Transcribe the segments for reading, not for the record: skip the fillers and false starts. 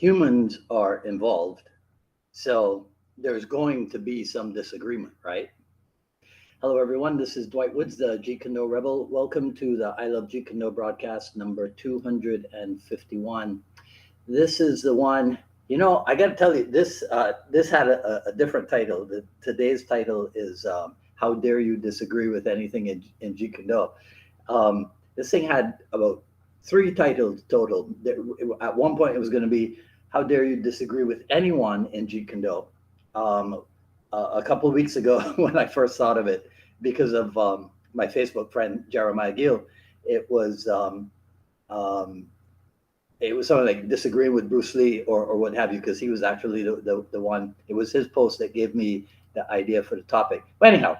humans are involved, so there's going to be some disagreement, right? Hello, everyone. This is Dwight Woods, the Jeet Kune Do Rebel. Welcome to the I Love Jeet Kune Do broadcast number 251. This is the one. I got to tell you, this had a different title. Today's title is "How Dare You Disagree with Anything in Jeet Kune Do." This thing had about three titles total. At one point, it was going to be "How Dare You Disagree with Anyone in Jeet Kune Do." A couple of weeks ago, when I first thought of it, because of my Facebook friend Jeremiah Gill, it was something like disagreeing with Bruce Lee or what have you, because he was actually the one. It was his post that gave me the idea for the topic. But anyhow,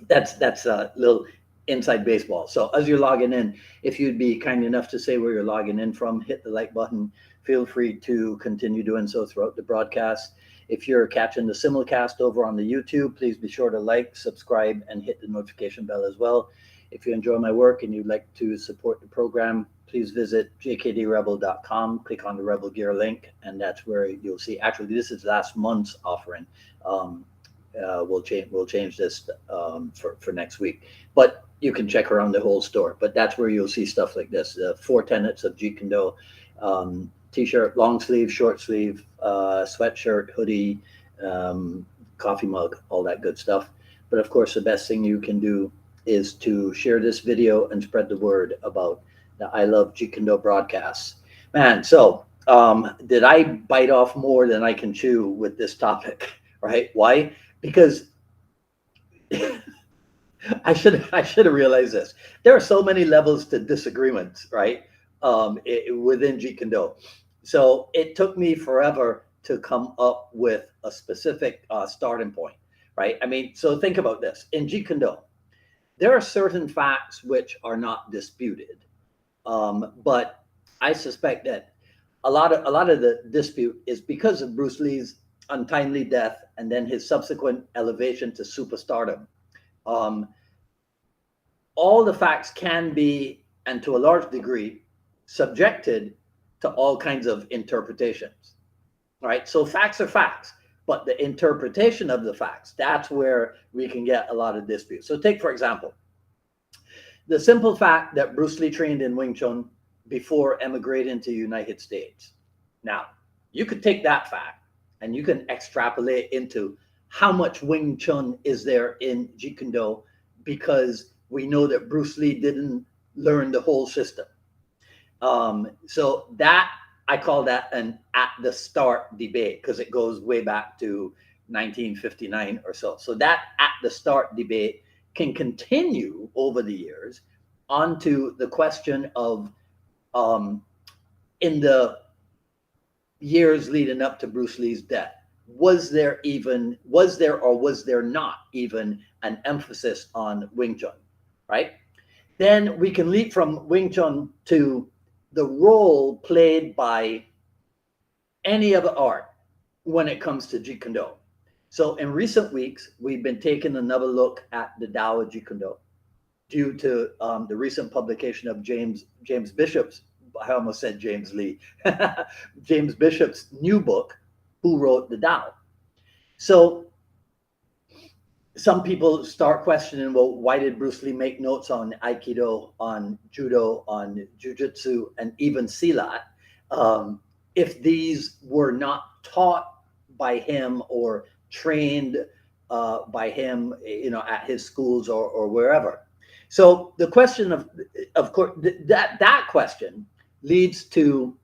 that's a little inside baseball. So as you're logging in, if you'd be kind enough to say where you're logging in from, hit the like button. Feel free to continue doing so throughout the broadcast. If you're catching the simulcast over on the YouTube, please be sure to like, subscribe, and hit the notification bell as well. If you enjoy my work and you'd like to support the program, please visit jkdrebel.com, click on the Rebel Gear link, and that's where you'll see. Actually, this is last month's offering. We'll change this for next week, but you can check around the whole store. But that's where you'll see stuff like this: the 4 tenets of Jeet Kune Do. T-shirt, long sleeve, short sleeve, sweatshirt, hoodie, coffee mug, all that good stuff. But of course, the best thing you can do is to share this video and spread the word about the I Love Jeet Kune Do broadcasts. Man, so did I bite off more than I can chew with this topic, right? Why? Because I should have realized this. There are so many levels to disagreements, right? Within Jeet Kune Do. So it took me forever to come up with a specific starting point, right? I mean, so think about this. In Jeet Kune Do, there are certain facts which are not disputed, but I suspect that a lot of the dispute is because of Bruce Lee's untimely death and then his subsequent elevation to superstardom. All the facts can be, and to a large degree, subjected to all kinds of interpretations, right? So facts are facts, but the interpretation of the facts, that's where we can get a lot of disputes. So take, for example, the simple fact that Bruce Lee trained in Wing Chun before emigrating to the United States. Now, you could take that fact and you can extrapolate into how much Wing Chun is there in Jeet Kune Do, because we know that Bruce Lee didn't learn the whole system. So that, I call that an at the start debate, because it goes way back to 1959 or so. So that at the start debate can continue over the years onto the question of in the years leading up to Bruce Lee's death, was there or was there not even an emphasis on Wing Chun, right? Then we can leap from Wing Chun to the role played by any other art when it comes to Jeet Kune Do. So in recent weeks, we've been taking another look at the Tao of Jeet Kune Do due to the recent publication of James Bishop's, I almost said James Lee, James Bishop's new book, Who Wrote the Tao? So some people start questioning, well, why did Bruce Lee make notes on Aikido, on Judo, on Jiu Jitsu, and even Silat, if these were not taught by him or trained by him, at his schools or wherever? So the question of course, that question leads to,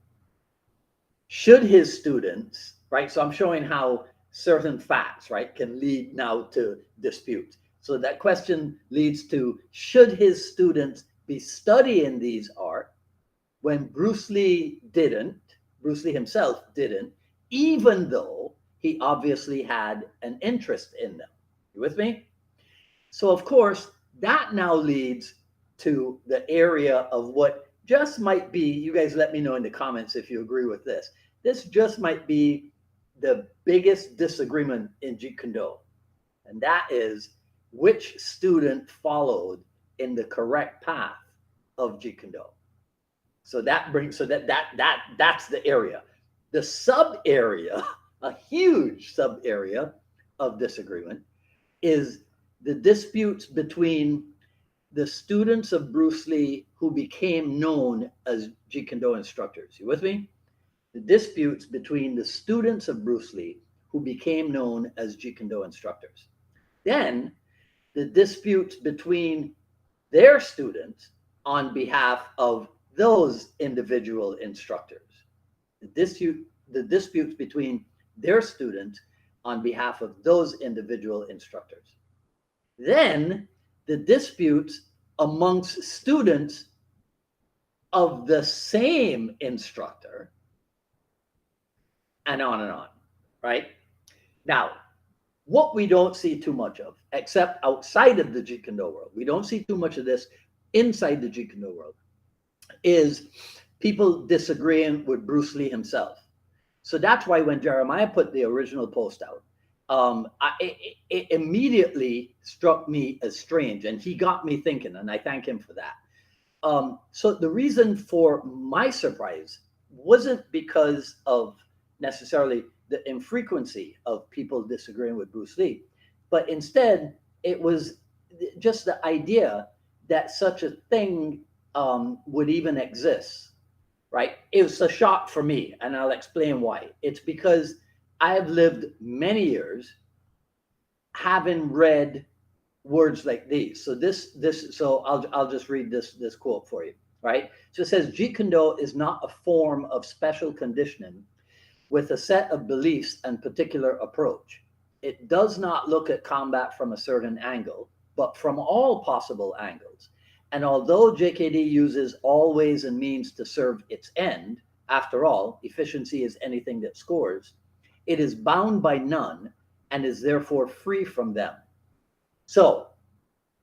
should his students, right? So I'm showing how certain facts, right, can lead now to disputes. So that question leads to, should his students be studying these art when Bruce Lee himself didn't, even though he obviously had an interest in them? You with me? So of course, that now leads to the area of what just might be, you guys let me know in the comments if you agree with this. This just might be the biggest disagreement in Jeet Kune Do, and that is which student followed in the correct path of Jeet Kune Do. So that's the area. The sub area, a huge sub area of disagreement, is the disputes between the students of Bruce Lee who became known as Jeet Kune Do instructors. You with me? The disputes between the students of Bruce Lee who became known as Jeet Kune Do instructors. Then the disputes between their students on behalf of those individual instructors. The disputes between their students on behalf of those individual instructors. Then the disputes amongst students of the same instructor, and on, right? Now, what we don't see too much of, except outside of the Jeet Kune Do world, we don't see too much of this inside the Jeet Kune Do world, is people disagreeing with Bruce Lee himself. So that's why when Jeremiah put the original post out, it immediately struck me as strange, and he got me thinking, and I thank him for that. So the reason for my surprise wasn't because of necessarily the infrequency of people disagreeing with Bruce Lee, but instead it was just the idea that such a thing would even exist, right? It was a shock for me, and I'll explain why. It's because I have lived many years having read words like these. So I'll just read this quote for you, right? So it says, Jeet Kune Do is not a form of special conditioning with a set of beliefs and particular approach. It does not look at combat from a certain angle, but from all possible angles. And although JKD uses all ways and means to serve its end, after all, efficiency is anything that scores, it is bound by none and is therefore free from them. So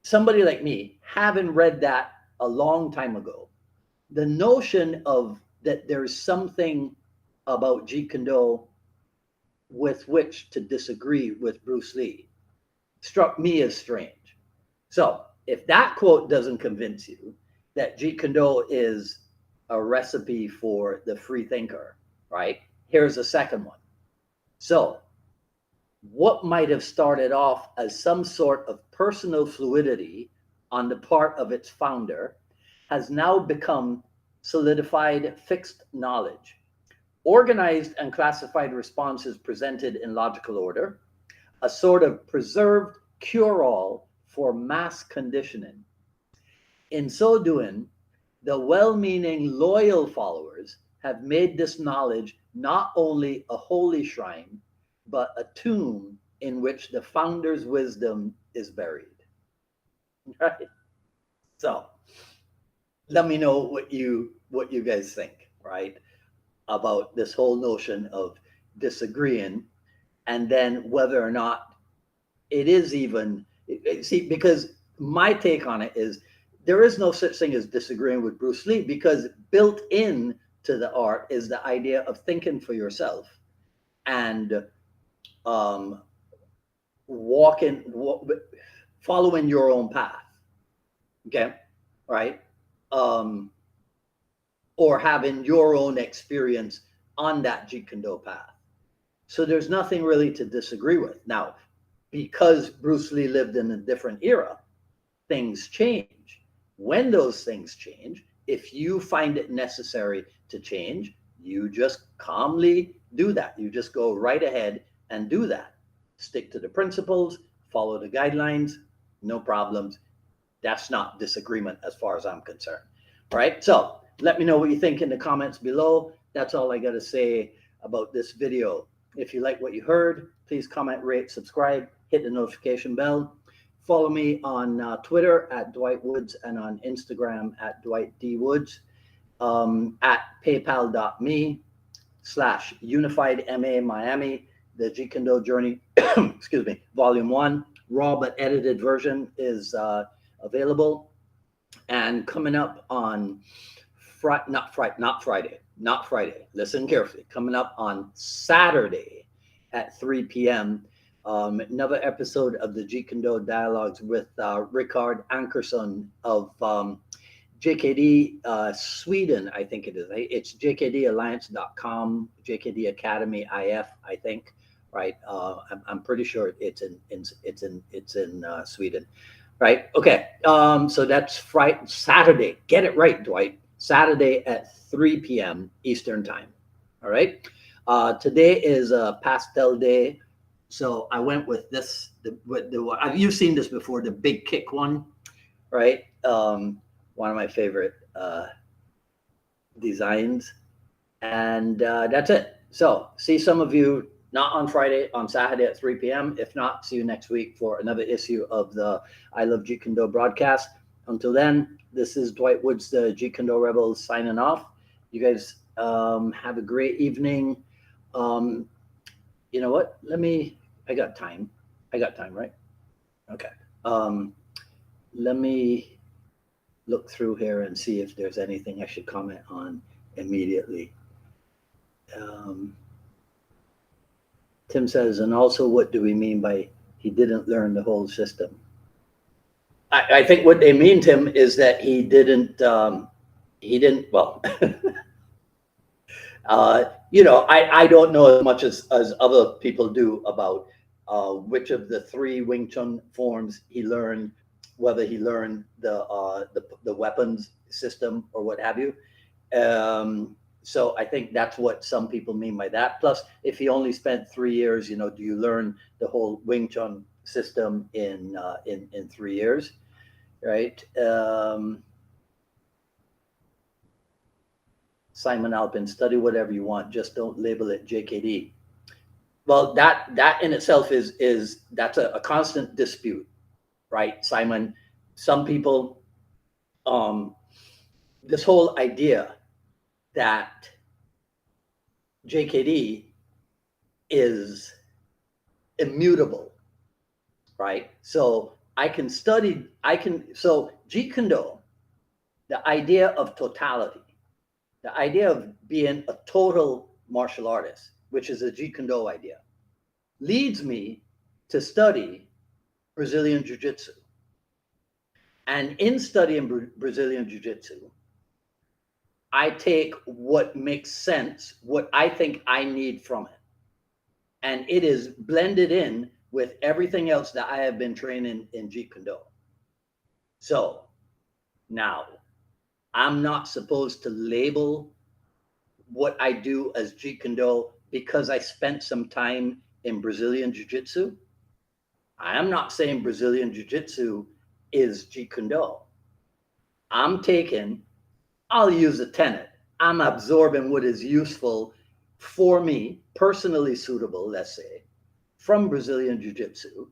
somebody like me, having read that a long time ago, the notion of that there's something about Jeet Kune Do with which to disagree with Bruce Lee struck me as strange. So if that quote doesn't convince you that Jeet Kune Do is a recipe for the free thinker, right? Here's a second one. So what might have started off as some sort of personal fluidity on the part of its founder has now become solidified fixed knowledge, organized and classified responses presented in logical order, a sort of preserved cure-all for mass conditioning. In so doing, the well-meaning, loyal followers have made this knowledge not only a holy shrine, but a tomb in which the founder's wisdom is buried. Right? So let me know what you guys think, right? About this whole notion of disagreeing, and then whether or not it is even, see, because my take on it is there is no such thing as disagreeing with Bruce Lee, because built in to the art is the idea of thinking for yourself and following your own path, okay, right? Or having your own experience on that Jeet Kune Do path. So there's nothing really to disagree with. Now, because Bruce Lee lived in a different era, things change. When those things change, if you find it necessary to change, you just calmly do that. You just go right ahead and do that. Stick to the principles, follow the guidelines, no problems. That's not disagreement as far as I'm concerned, right? So let me know what you think in the comments below. That's all I got to say about this video. If you like what you heard, please comment, rate, subscribe, hit the notification bell. Follow me on Twitter at Dwight Woods and on Instagram at Dwight D. Woods, at paypal.me/UnifiedMA Miami. The Jeet Kune Do Journey, excuse me, Volume 1, raw but edited version is available. And coming up on not Friday. Listen carefully. Coming up on Saturday at 3 p.m. Another episode of the Jeet Kune Do Dialogues with Rickard Ankerson of JKD Sweden, I think it is. It's jkdalliance.com, JKD Academy IF, I think, right? I'm pretty sure it's in Sweden, right? Okay, so that's Friday, Saturday. Get it right, Dwight. Saturday at 3 p.m. Eastern time. All right. Today is a pastel day, so I went with this. You've seen this before, the big kick one, right? One of my favorite designs, and that's it. So see some of you not on Friday, on Saturday at 3 p.m. If not, see you next week for another issue of the I Love Jeet Kune Do broadcast. Until then, this is Dwight Woods, the Jeet Kune Do Rebel, signing off. You guys have a great evening. You know what? I got time. Right? Okay. Let me look through here and see if there's anything I should comment on immediately. Tim says, and also, what do we mean by he didn't learn the whole system? I think what they mean, Tim, is that he didn't, well, I don't know as much as other people do about which of the three Wing Chun forms he learned, whether he learned the weapons system or what have you. So I think that's what some people mean by that. Plus, if he only spent 3 years, do you learn the whole Wing Chun system in 3 years, right? Simon Alpin, study whatever you want, just don't label it JKD. Well, that in itself that's a constant dispute, right, Simon? Some people, this whole idea that JKD is immutable, right? So so Jeet Kune Do, the idea of totality, the idea of being a total martial artist, which is a Jeet Kune Do idea, leads me to study Brazilian Jiu Jitsu. And in studying Brazilian Jiu Jitsu, I take what makes sense, what I think I need from it. And it is blended in with everything else that I have been training in Jeet Kune Do. So now, I'm not supposed to label what I do as Jeet Kune Do because I spent some time in Brazilian Jiu Jitsu. I am not saying Brazilian Jiu Jitsu is Jeet Kune Do. I'll use a tenet. I'm absorbing what is useful for me, personally suitable, let's say, from Brazilian Jiu Jitsu,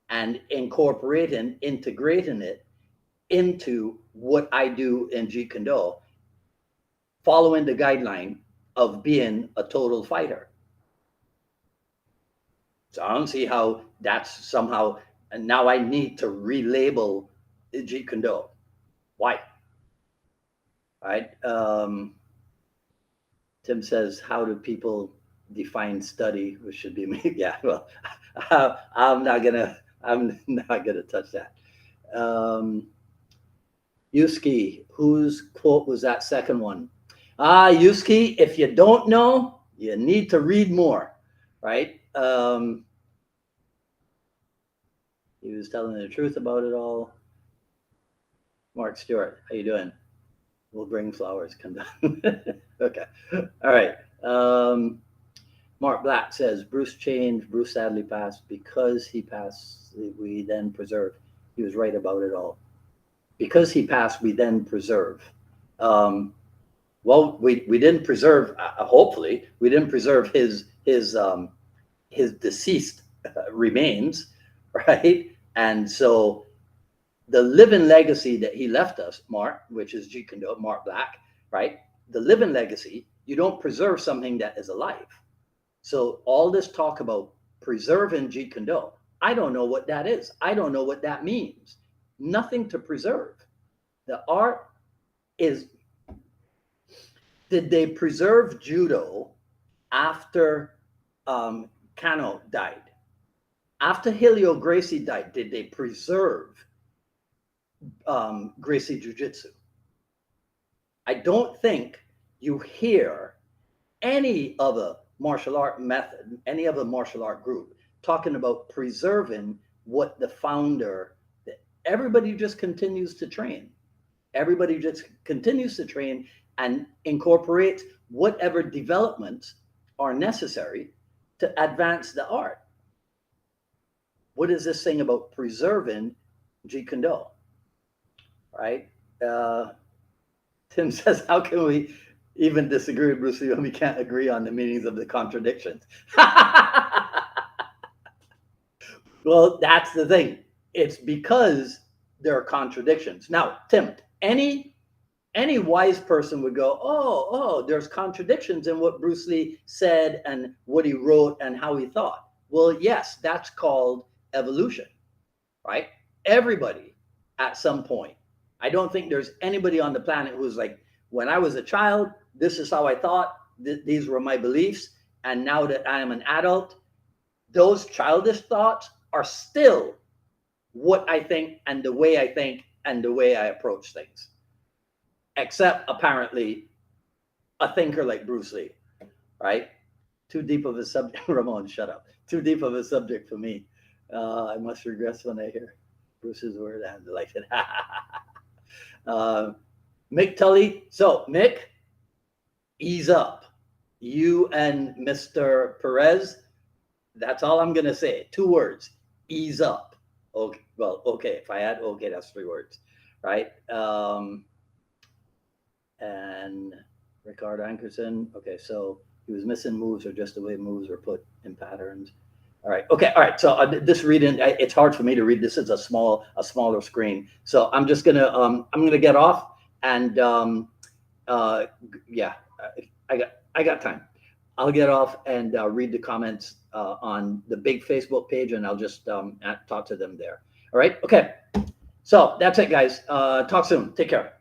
and integrating it into what I do in Jeet Kune Do, following the guideline of being a total fighter. So I don't see how that's somehow, and now I need to relabel Jeet Kune Do. Why? All right. Tim says, how do people define study, which should be me? Yeah, well, I'm not gonna touch that. Yuski, whose quote was that second one? Yuski, if you don't know, you need to read more, right? He was telling the truth about it all. Mark Stewart, how you doing? We'll bring flowers, come down. Okay, all right. Mark Black says, Bruce changed, Bruce sadly passed. Because he passed, we then preserve. He was right about it all. Because he passed, we then preserve. Well, we didn't preserve, hopefully, we didn't preserve his deceased remains, right? And so the living legacy that he left us, Mark, which is Jeet Kune Do, Mark Black, right? The living legacy, you don't preserve something that is alive. So all this talk about preserving Jeet Kune Do, I don't know what that is. I don't know what that means. Nothing to preserve. The art is, did they preserve judo after Kano died? After Helio Gracie died, did they preserve Gracie Jiu Jitsu? I don't think you hear any other martial art method, any other martial art group talking about preserving what the founder, everybody just continues to train. Everybody just continues to train and incorporate whatever developments are necessary to advance the art. What is this thing about preserving Jeet Kune Do? Right? Tim says, how can we even disagree with Bruce Lee when we can't agree on the meanings of the contradictions? Well, that's the thing. It's because there are contradictions. Now, Tim, any wise person would go, oh, there's contradictions in what Bruce Lee said and what he wrote and how he thought. Well, yes, that's called evolution, right? Everybody at some point. I don't think there's anybody on the planet who's like, when I was a child, this is how I thought, these were my beliefs, and now that I am an adult, those childish thoughts are still what I think and the way I think and the way I approach things. Except apparently a thinker like Bruce Lee, right? Too deep of a subject. Ramon, shut up. Too deep of a subject for me. I must regress when I hear Bruce's word and like it. Mick Tully. So, Mick, ease up. You and Mr. Perez, that's all I'm going to say. 2 words. Ease up. Okay. Well, okay. If I add okay, that's 3 words, right? And Ricardo Ankerson. Okay, so he was missing moves or just the way moves are put in patterns. All right. Okay. All right. So this reading, it's hard for me to read. This is a smaller screen. So I'm just gonna get off and yeah, I got time. I'll get off and read the comments on the big Facebook page, and I'll just talk to them there. All right. Okay. So that's it, guys. Talk soon. Take care.